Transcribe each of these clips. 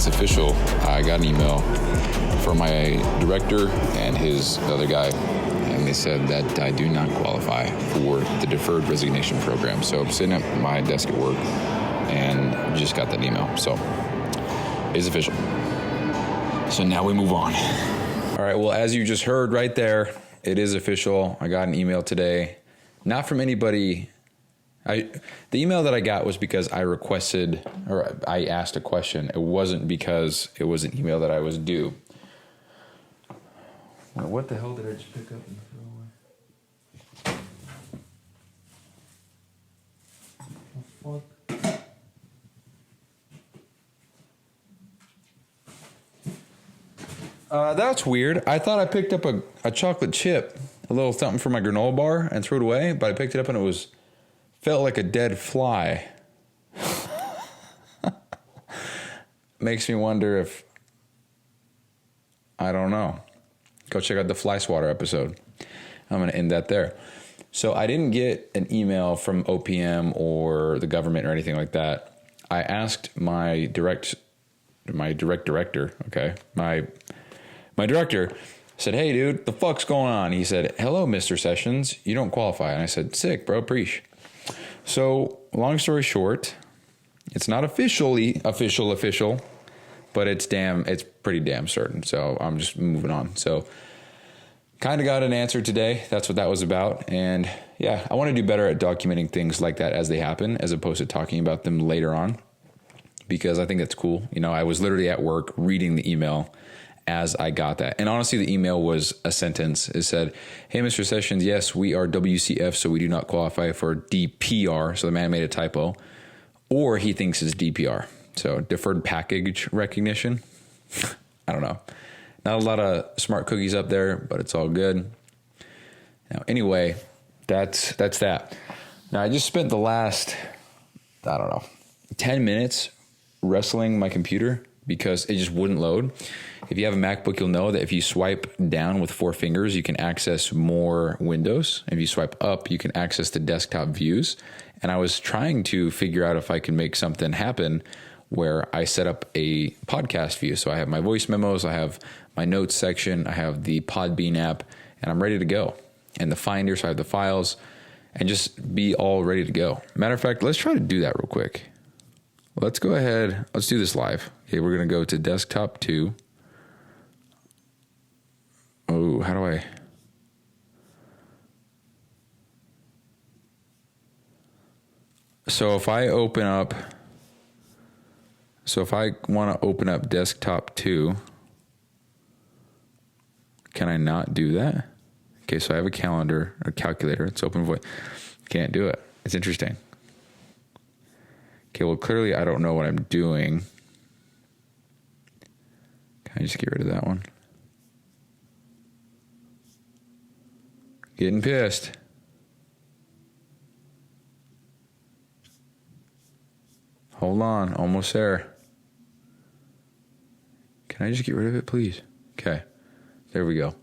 it's official. I got an email from my director and his other guy, and they said that I do not qualify for the deferred resignation program. So I'm sitting at my desk at work and just got that email. So it's official. So now we move on. All right, well, as you just heard right there, it is official. I got an email today, not from anybody. The email that I got was because I requested, or I asked a question. It wasn't because it was an email that I was due. What the hell did I just pick up and throw away? The fuck? That's weird. I thought I picked up a chocolate chip, a little something for my granola bar, and threw it away, but I picked it up and it felt like a dead fly. Makes me wonder if, I don't know. Go check out the Fly Swatter episode. I'm going to end that there. So I didn't get an email from OPM or the government or anything like that. I asked my director, okay, my director said, "Hey, dude, the fuck's going on?" He said, "Hello, Mr. Sessions. You don't qualify." And I said, "Sick, bro, preach." So long story short, it's not officially official, but it's pretty damn certain. So I'm just moving on. So kind of got an answer today. That's what that was about. And yeah, I want to do better at documenting things like that as they happen, as opposed to talking about them later on, because I think that's cool. You know, I was literally at work reading the email as I got that. And honestly, the email was a sentence. It said, "Hey, Mr. Sessions, yes, we are WCF, so we do not qualify for DPR." So the man made a typo, or he thinks it's DPR. So deferred package recognition. I don't know. Not a lot of smart cookies up there, but it's all good. Now, anyway, that's that. Now, I just spent the last, 10 minutes wrestling my computer because it just wouldn't load. If you have a MacBook, you'll know that if you swipe down with 4 fingers, you can access more windows. If you swipe up, you can access the desktop views. And I was trying to figure out if I can make something happen where I set up a podcast view. So I have my voice memos, I have my notes section, I have the Podbean app, and I'm ready to go. And the Finder, so I have the files, and just be all ready to go. Matter of fact, let's try to do that real quick. Let's go ahead. Let's do this live. Okay, we're going to go to desktop 2. Oh, how do I? So if I want to open up desktop 2, can I not do that? Okay, so I have a calculator. It's open voice. Can't do it. It's interesting. Okay, well, clearly I don't know what I'm doing. Can I just get rid of that one? Getting pissed. Hold on, almost there. Can I just get rid of it, please? Okay, there we go.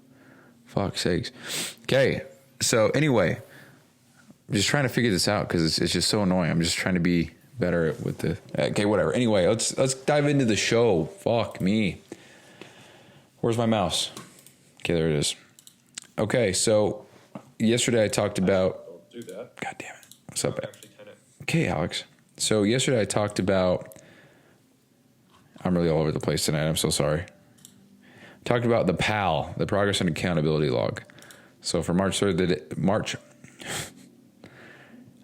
Fuck's sakes. Okay, so anyway, I'm just trying to figure this out because it's just so annoying. I'm just trying to be better with the. Okay, whatever. Anyway, let's dive into the show. Fuck me. Where's my mouse? Okay, there it is. Okay, so yesterday I talked about. Don't do that. God damn it. What's up? Okay, Alex. So yesterday I talked about. I'm really all over the place tonight. I'm so sorry. Talked about the PAL, the Progress and Accountability Log. So for March 3rd,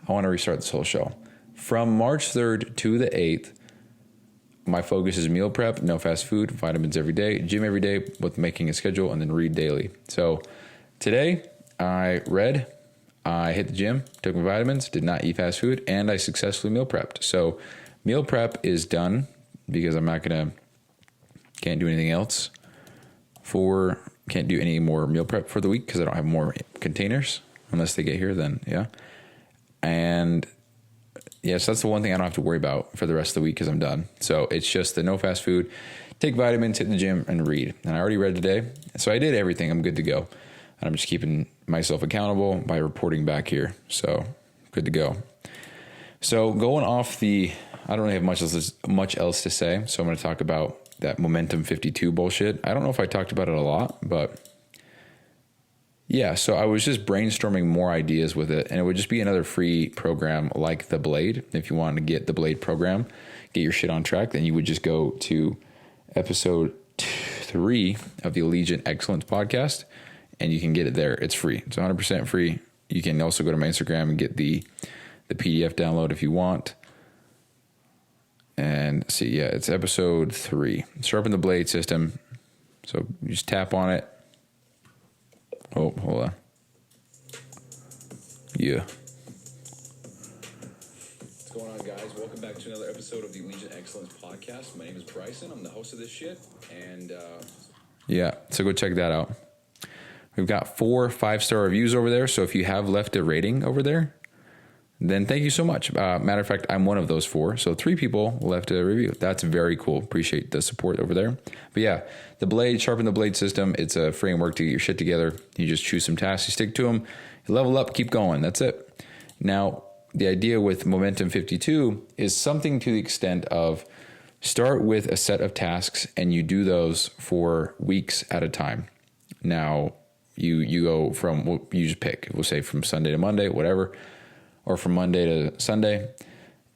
I want to restart this whole show. From March 3rd to the 8th, my focus is meal prep, no fast food, vitamins every day, gym every day with making a schedule, and then read daily. So today I read, I hit the gym, took my vitamins, did not eat fast food, and I successfully meal prepped. So meal prep is done because can't do anything else. Can't do any more meal prep for the week because I don't have more containers unless they get here, then yeah. And yes, that's the one thing I don't have to worry about for the rest of the week because I'm done. So it's just the no fast food, take vitamins, hit the gym, and read. And I already read today. So I did everything. I'm good to go. And I'm just keeping myself accountable by reporting back here. So good to go. So going off I don't really have much else to say. So I'm going to talk about that Momentum 52 bullshit. I don't know if I talked about it a lot, but yeah, so I was just brainstorming more ideas with it, and it would just be another free program like the Blade. If you wanted to get the Blade program, get your shit on track, then you would just go to episode 3 of the Allegiant Excellence podcast, and you can get it there. It's free. It's 100% free. You can also go to my Instagram and get the PDF download if you want. And see, yeah, it's episode 3. Sharpen the blade system. So you just tap on it. Oh, hold on. Yeah. What's going on, guys? Welcome back to another episode of the Allegiant Excellence podcast. My name is Bryson. I'm the host of this shit. And yeah, so go check that out. We've got 4 5-star reviews over there. So if you have left a rating over there, then thank you so much. Matter of fact, I'm one of those 4. So 3 people left a review. That's very cool. Appreciate the support over there. But yeah, the Blade, Sharpen the Blade system. It's a framework to get your shit together. You just choose some tasks, you stick to them, you level up, keep going. That's it. Now, the idea with Momentum 52 is something to the extent of start with a set of tasks and you do those for weeks at a time. Now, you go from, you just pick. We'll say from Sunday to Monday, whatever. Or from Monday to Sunday.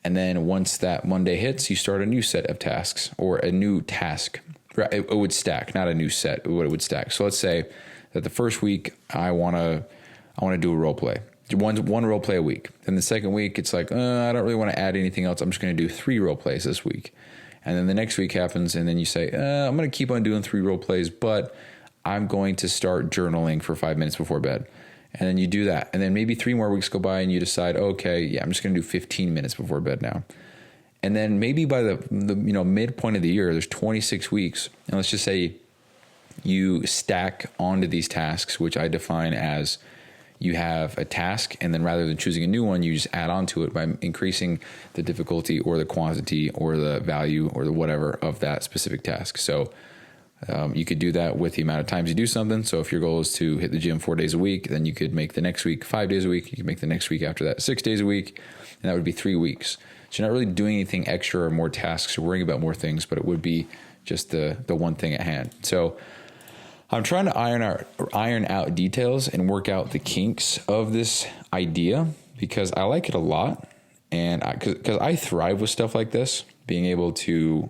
And then once that Monday hits, you start a new set of tasks or a new task. It would stack, not a new set, what it would stack. So let's say that the first week I want to do a role play. One role play a week. Then the second week it's like, I don't really want to add anything else. I'm just going to do 3 role plays this week. And then the next week happens and then you say, I'm going to keep on doing 3 role plays, but I'm going to start journaling for 5 minutes before bed. And then you do that. And then maybe 3 more weeks go by and you decide, okay, yeah, I'm just going to do 15 minutes before bed now. And then maybe by the midpoint of the year, there's 26 weeks. And let's just say you stack onto these tasks, which I define as you have a task, and then rather than choosing a new one, you just add on to it by increasing the difficulty or the quantity or the value or the whatever of that specific task. So you could do that with the amount of times you do something. So if your goal is to hit the gym 4 days a week, then you could make the next week 5 days a week. You could make the next week after that 6 days a week, and that would be 3 weeks. So you're not really doing anything extra or more tasks or worrying about more things, but it would be just the one thing at hand. So I'm trying to iron out details and work out the kinks of this idea because I like it a lot, and because I thrive with stuff like this, being able to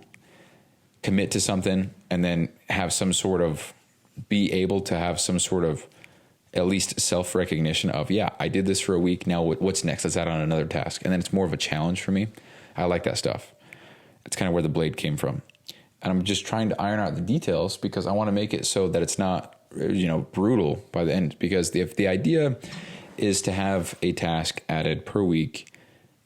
commit to something and then be able to have some sort of at least self-recognition of, yeah, I did this for a week. Now what's next? Let's add on another task. And then it's more of a challenge for me. I like that stuff. It's kind of where the Blade came from. And I'm just trying to iron out the details because I want to make it so that it's not, brutal by the end. Because if the idea is to have a task added per week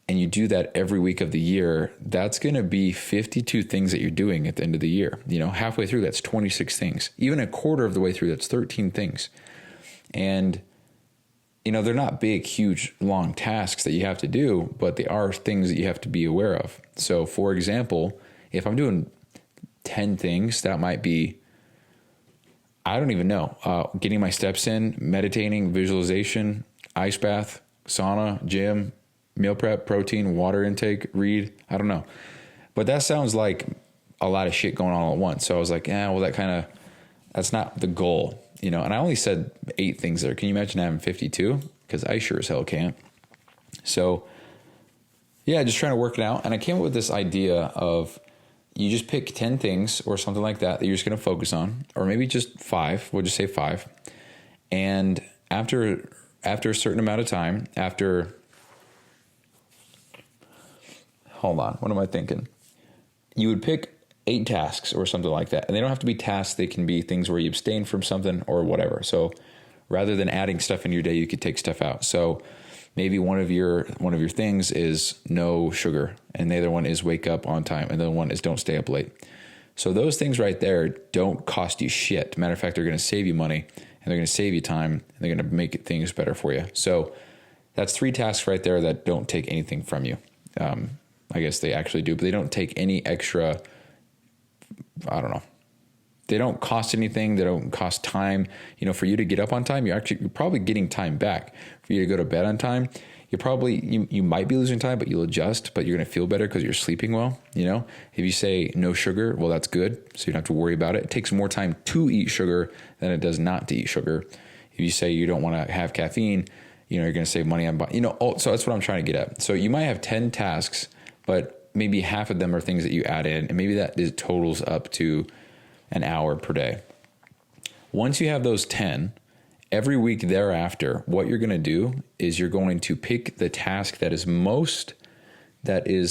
and you do that every week of the year, that's going to be 52 things that you're doing at the end of the year. Halfway through, that's 26 things. Even a quarter of the way through, that's 13 things. And, they're not big, huge, long tasks that you have to do, but they are things that you have to be aware of. So, for example, if I'm doing 10 things, that might be, I don't even know, getting my steps in, meditating, visualization, ice bath, sauna, gym, meal prep, protein, water intake, read. I don't know. But that sounds like a lot of shit going on all at once. So I was like, that's not the goal, And I only said 8 things there. Can you imagine having 52? Because I sure as hell can't. So yeah, just trying to work it out. And I came up with this idea of you just pick 10 things or something like that you're just going to focus on, or maybe just 5. We'll just say 5. And after a certain amount of time, hold on, what am I thinking? You would pick 8 tasks or something like that. And they don't have to be tasks. They can be things where you abstain from something or whatever. So rather than adding stuff in your day, you could take stuff out. So maybe one of your things is no sugar, and the other one is wake up on time, and the other one is don't stay up late. So those things right there don't cost you shit. Matter of fact, they're going to save you money, and they're going to save you time, and they're going to make things better for you. So that's 3 tasks right there that don't take anything from you. I guess they actually do, but they don't take any extra, I don't know. They don't cost anything. They don't cost time. For you to get up on time, you're probably getting time back. For you to go to bed on time, you might be losing time, but you'll adjust, but you're going to feel better because you're sleeping well. If you say no sugar, well, that's good. So you don't have to worry about it. It takes more time to eat sugar than it does not to eat sugar. If you say you don't want to have caffeine, you're going to save money on, so that's what I'm trying to get at. So you might have 10 tasks, but maybe half of them are things that you add in, and maybe that totals up to an hour per day. Once you have those 10, every week thereafter, what you're going to do is you're going to pick the task that is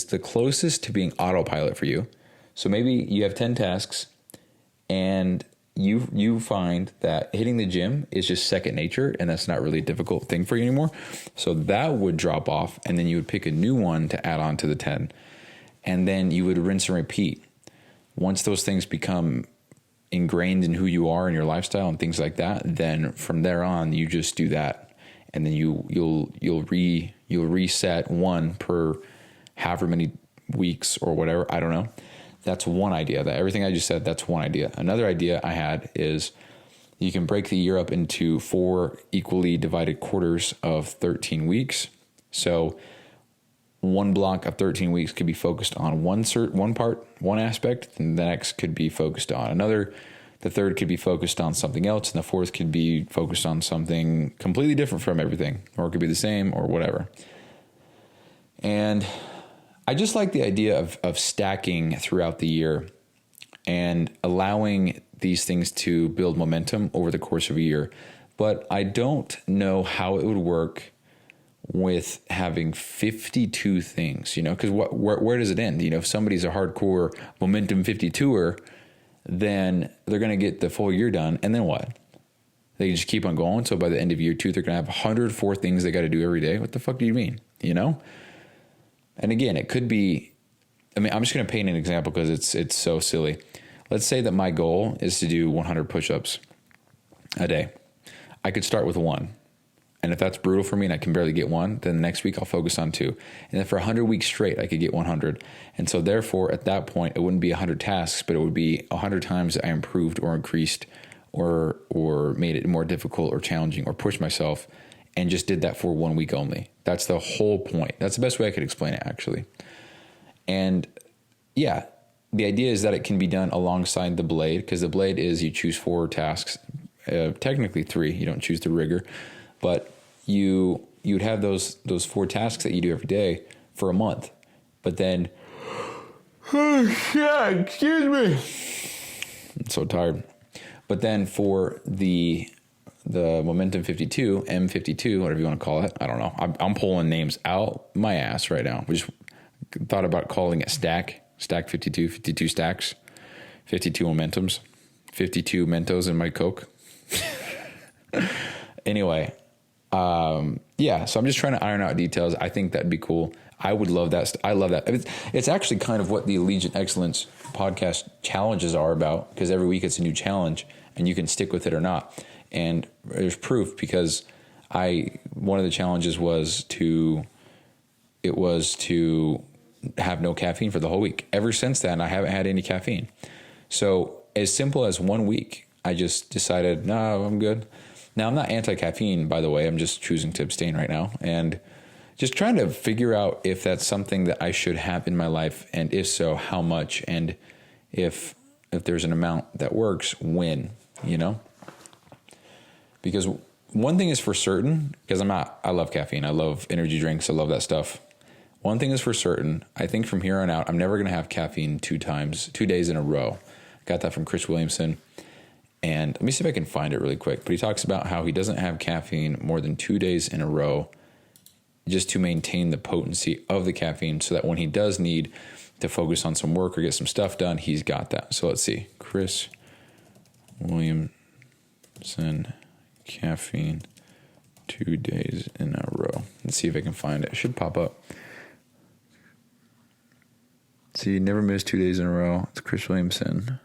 the closest to being autopilot for you. So maybe you have 10 tasks and you find that hitting the gym is just second nature, and that's not really a difficult thing for you anymore. So that would drop off, and then you would pick a new one to add on to the 10. And then you would rinse and repeat. Once those things become ingrained in who you are and your lifestyle and things like that, then from there on you just do that, and then you'll reset one per however many weeks or whatever. I don't know. That's one idea. That everything I just said, that's one idea. Another idea I had is you can break the year up into 4 equally divided quarters of 13 weeks. So one block of 13 weeks could be focused on one part, one aspect, and the next could be focused on another. The third could be focused on something else, and the fourth could be focused on something completely different from everything, or it could be the same or whatever. And I just like the idea of stacking throughout the year and allowing these things to build momentum over the course of a year. But I don't know how it would work with having 52 things, because where does it end? If somebody's a hardcore momentum 52er, then they're going to get the full year done. And then what? They just keep on going. So by the end of year 2, they're going to have 104 things they got to do every day. What the fuck do you mean? And again, it could be, I'm just going to paint an example because it's so silly. Let's say that my goal is to do 100 push-ups a day. I could start with 1. And if that's brutal for me and I can barely get 1, then the next week I'll focus on 2. And then for 100 weeks straight, I could get 100. And so therefore, at that point, it wouldn't be 100 tasks, but it would be 100 times I improved or increased or made it more difficult or challenging or pushed myself, and just did that for 1 week only. That's the whole point. That's the best way I could explain it, actually. And yeah, the idea is that it can be done alongside the blade, because the blade is you choose 4 tasks, technically 3. You don't choose the rigor, but you'd have those 4 tasks that you do every day for a month. But then, excuse me, I'm so tired. But then for the Momentum 52, M52, whatever you want to call it, I don't know. I'm pulling names out my ass right now. We just thought about calling it stack 52, 52 stacks, 52 momentums, 52 mentos in my Coke. Anyway, yeah, so I'm just trying to iron out details. I think that'd be cool. I would love that. I love that. It's actually kind of what the Allegiant Excellence podcast challenges are about, because every week it's a new challenge and you can stick with it or not. And there's proof, because one of the challenges was to have no caffeine for the whole week. Ever since then, I haven't had any caffeine. So as simple as 1 week, I just decided, no, I'm good. Now, I'm not anti-caffeine, by the way. I'm just choosing to abstain right now, and just trying to figure out if that's something that I should have in my life, and if so, how much, and if there's an amount that works, when, Because one thing is for certain, because I love caffeine. I love energy drinks. I love that stuff. One thing is for certain, I think from here on out, I'm never going to have caffeine 2 days in a row. Got that from Chris Williamson. And let me see if I can find it really quick. But he talks about how he doesn't have caffeine more than 2 days in a row, just to maintain the potency of the caffeine, so that when he does need to focus on some work or get some stuff done, he's got that. So let's see. Chris Williamson, caffeine 2 days in a row. Let's see if I can find it. It should pop up. See, never miss 2 days in a row. It's Chris Williamson.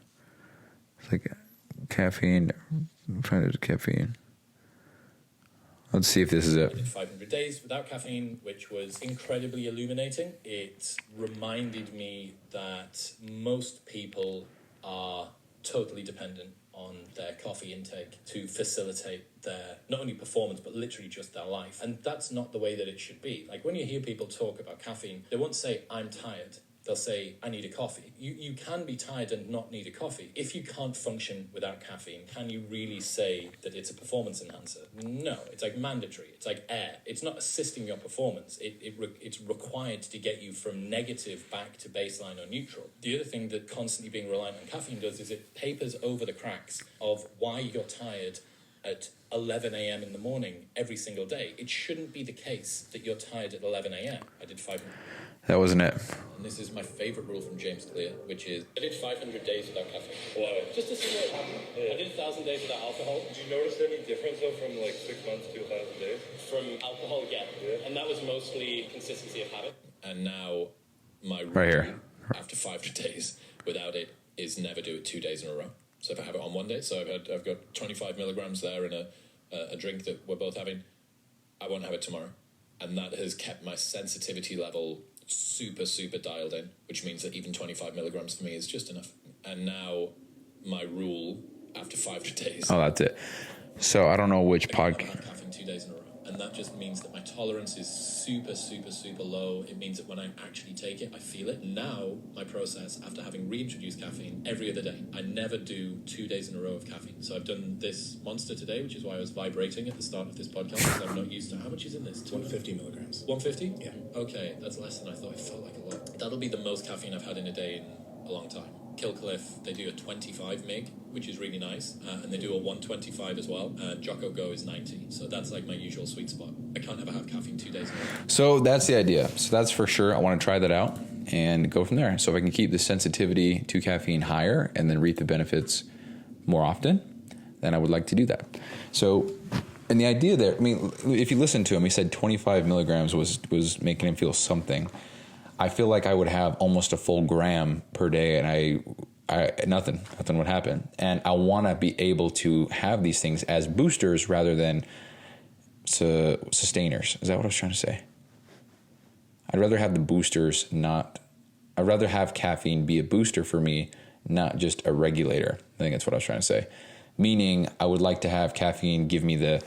It's like caffeine. I'm trying to do caffeine. Let's see if this is it. 500 days without caffeine, which was incredibly illuminating. It reminded me that most people are totally dependent on their coffee intake to facilitate their not only performance but literally just their life. And that's not the way that it should be. Like when you hear people talk about caffeine, they won't say I'm tired. They'll say, I need a coffee. You can be tired and not need a coffee. If you can't function without caffeine, can you really say that it's a performance enhancer? No, it's like mandatory. It's like air. It's not assisting your performance. It's required to get you from negative back to baseline or neutral. The other thing that constantly being reliant on caffeine does is it papers over the cracks of why you're tired at 11 a.m. in the morning every single day. It shouldn't be the case that you're tired at 11 a.m. I did 500. That wasn't it. And this is my favorite rule from James Clear, which is I did 500 days without caffeine. Wow. Just to see what happened. Yeah. I did 1,000 days without alcohol. Did you notice any difference though from like 6 months to 1,000 days? From alcohol, yeah. And that was mostly consistency of habit. And now my routine Right here. after 500 days without it is never do it 2 days in a row. So if I have it on one day, so I've got 25 milligrams there in a drink that we're both having, I won't have it tomorrow. And that has kept my sensitivity level super, super dialed in, which means that even 25 milligrams for me is just enough. And now my rule after 500 days. Oh, that's it. So I don't know which I podcast. have caffeine 2 days in a row. And that just means that my tolerance is super, super, super low. It means that when I actually take it, I feel it. Now, my process, after having reintroduced caffeine every other day, I never do 2 days in a row of caffeine. So I've done this monster today, which is why I was vibrating at the start of this podcast, because I'm not used to how much is in this? 150 milligrams. 150? Yeah. Okay, that's less than I thought. It felt like a lot. That'll be the most caffeine I've had in a day in a long time. Killcliff, they do a 25 meg, which is really nice, and they do a 125 as well. Jocko Go is 90, so that's like my usual sweet spot. I can't ever have caffeine 2 days in a row. So that's the idea. So that's for sure. I want to try that out and go from there. So if I can keep the sensitivity to caffeine higher and then reap the benefits more often, then I would like to do that. So, and the idea there, I mean, if you listen to him, he said 25 milligrams was making him feel something. I feel like I would have almost a full gram per day, and I nothing would happen. And I want to be able to have these things as boosters rather than sustainers. Is that what I was trying to say? I'd rather have the boosters, I'd rather have caffeine be a booster for me, not just a regulator. I think that's what I was trying to say. Meaning, I would like to have caffeine give me the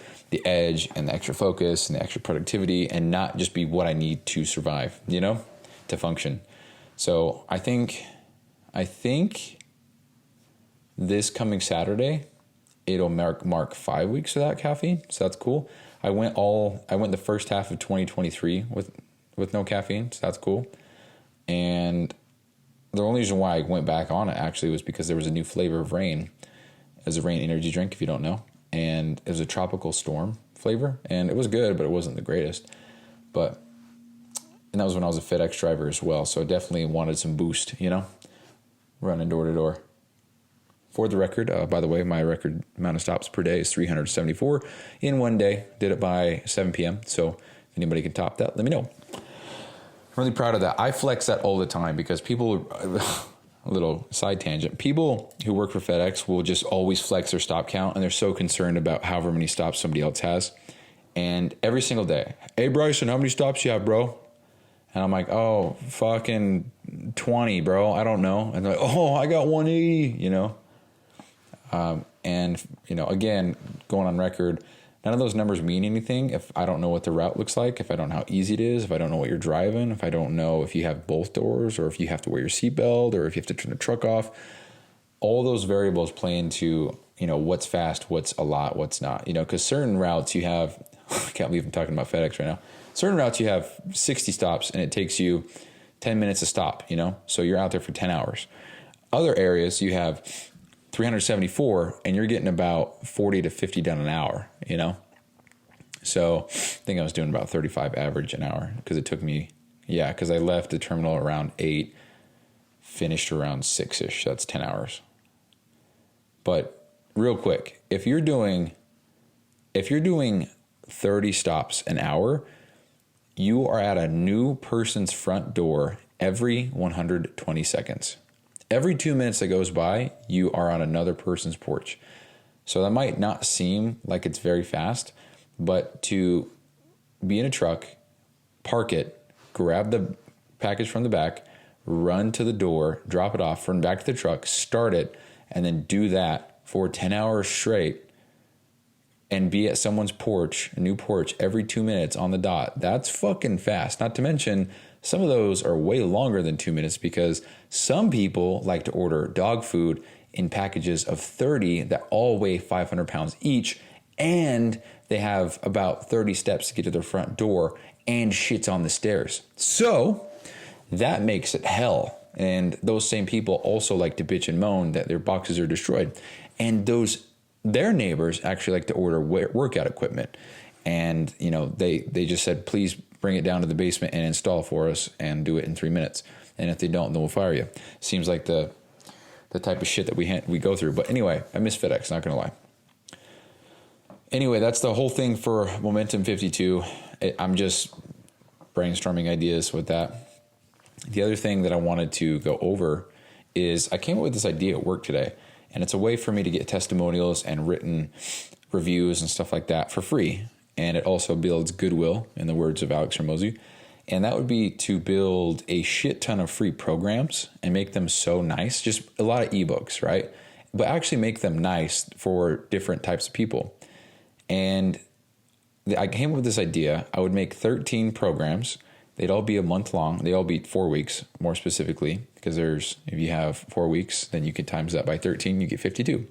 edge and the extra focus and the extra productivity, and not just be what I need to survive, to function. So I think this coming Saturday, it'll mark 5 weeks without caffeine. So that's cool. I went the first half of 2023 with no caffeine. So that's cool. And the only reason why I went back on it actually was because there was a new flavor of Rain. It was a Rain energy drink, if you don't know. And it was a tropical storm flavor. And it was good, but it wasn't the greatest. And that was when I was a FedEx driver as well. So I definitely wanted some boost, running door to door. For the record, by the way, my record amount of stops per day is 374 in one day. Did it by 7 p.m. So if anybody can top that, let me know. I'm really proud of that. I flex that all the time because people, a little side tangent, people who work for FedEx will just always flex their stop count, and they're so concerned about however many stops somebody else has. And every single day, hey, Bryson, how many stops you have, bro? And I'm like, oh, fucking 20, bro. I don't know. And they're like, oh, I got 180, And, again, going on record, none of those numbers mean anything if I don't know what the route looks like, if I don't know how easy it is, if I don't know what you're driving, if I don't know if you have both doors or if you have to wear your seatbelt or if you have to turn the truck off. All those variables play into, what's fast, what's a lot, what's not. Because certain routes you have, I can't believe I'm talking about FedEx right now. Certain routes you have 60 stops and it takes you 10 minutes to stop, so you're out there for 10 hours. Other areas you have 374 and you're getting about 40 to 50 done an hour, So I think I was doing about 35 average an hour because it took me, because I left the terminal around 8, finished around 6-ish. That's 10 hours. But real quick, if you're doing 30 stops an hour, you are at a new person's front door every 120 seconds. Every 2 minutes that goes by, you are on another person's porch. So that might not seem like it's very fast, but to be in a truck, park it, grab the package from the back, run to the door, drop it off, run back to the truck, start it, and then do that for 10 hours straight and be at someone's porch, a new porch, every 2 minutes on the dot, that's fucking fast. Not to mention, some of those are way longer than 2 minutes because some people like to order dog food in packages of 30 that all weigh 500 pounds each, and they have about 30 steps to get to their front door and shit's on the stairs. So that makes it hell. And those same people also like to bitch and moan that their boxes are destroyed. And their neighbors actually like to order workout equipment. And, you know, they just said, please bring it down to the basement and install for us and do it in 3 minutes. And if they don't, then we'll fire you. Seems like the type of shit that we go through. But anyway, I miss FedEx, not going to lie. Anyway, that's the whole thing for Momentum 52. I'm just brainstorming ideas with that. The other thing that I wanted to go over is I came up with this idea at work today, and it's a way for me to get testimonials and written reviews and stuff like that for free. And it also builds goodwill, in the words of Alex Hormozi. And that would be to build a shit ton of free programs and make them so nice, just a lot of ebooks, right? But actually make them nice for different types of people. And I came up with this idea. I would make 13 programs. They'd all be a month long. They all be 4 weeks, more specifically, because if you have 4 weeks, then you can times that by 13, you get 52.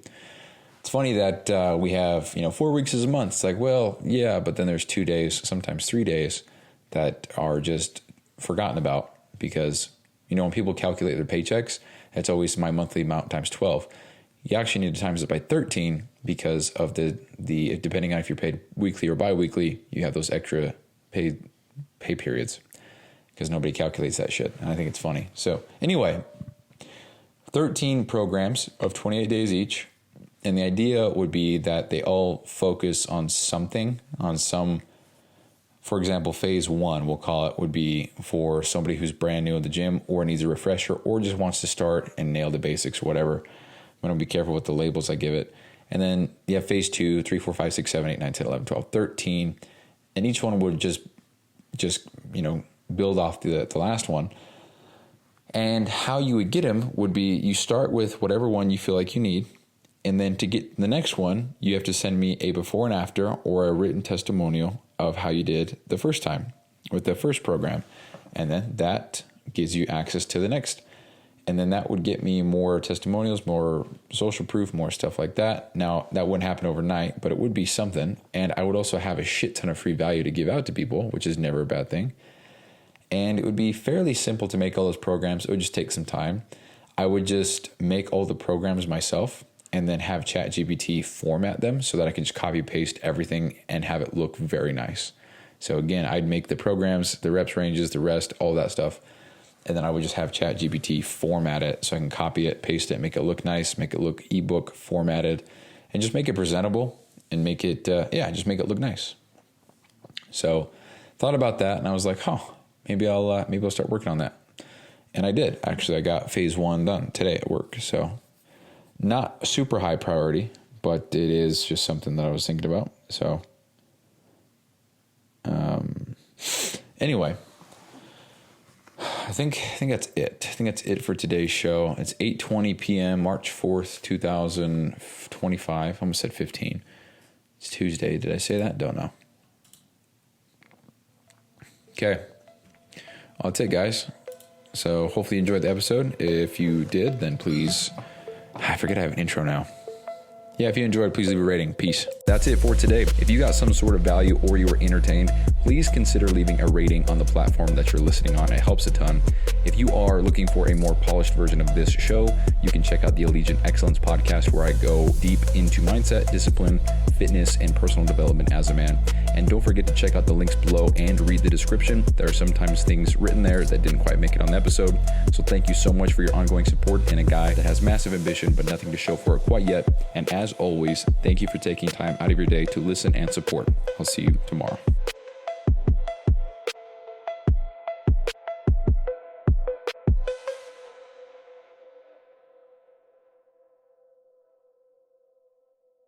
It's funny that we have, 4 weeks is a month. It's like, well, yeah, but then there's 2 days, sometimes 3 days that are just forgotten about because, when people calculate their paychecks, it's always my monthly amount times 12. You actually need to times it by 13 because of the depending on if you're paid weekly or biweekly, you have those extra pay periods because nobody calculates that shit. And I think it's funny. So anyway, 13 programs of 28 days each. And the idea would be that they all focus on something, for example, phase 1, we'll call it, would be for somebody who's brand new at the gym or needs a refresher or just wants to start and nail the basics or whatever. I'm going to be careful with the labels I give it. And then you have phase 2, 3, 4, 5, 6, 7, 8, 9, 10, 11, 12, 13. And each one would just build off the last one. And how you would get them would be you start with whatever one you feel like you need. And then to get the next one, you have to send me a before and after or a written testimonial of how you did the first time with the first program. And then that gives you access to the next. And then that would get me more testimonials, more social proof, more stuff like that. Now, that wouldn't happen overnight, but it would be something. And I would also have a shit ton of free value to give out to people, which is never a bad thing. And it would be fairly simple to make all those programs. It would just take some time. I would just make all the programs myself and then have ChatGPT format them so that I can just copy paste everything and have it look very nice. So again, I'd make the programs, the reps ranges, the rest, all that stuff. And then I would just have ChatGPT format it so I can copy it, paste it, make it look nice, make it look ebook formatted, and just make it presentable and make it, just make it look nice. So thought about that and I was like, maybe I'll start working on that. And I did. Actually, I got phase 1 done today at work. So not super high priority, but it is just something that I was thinking about. So anyway, I think that's it. I think that's it for today's show. It's 8:20 p.m., March 4th, 2025. I almost said 15. It's Tuesday. Did I say that? Don't know. Okay. Well, that's it, guys. So hopefully you enjoyed the episode. If you did, then please... I forget I have an intro now. Yeah, if you enjoyed, please leave a rating. Peace. That's it for today. If you got some sort of value or you were entertained, please consider leaving a rating on the platform that you're listening on. It helps a ton. If you are looking for a more polished version of this show, you can check out the Allegiant Excellence podcast where I go deep into mindset, discipline, fitness, and personal development as a man. And don't forget to check out the links below and read the description. There are sometimes things written there that didn't quite make it on the episode. So thank you so much for your ongoing support and a guy that has massive ambition but nothing to show for it quite yet. And as always, thank you for taking time out of your day to listen and support. I'll see you tomorrow.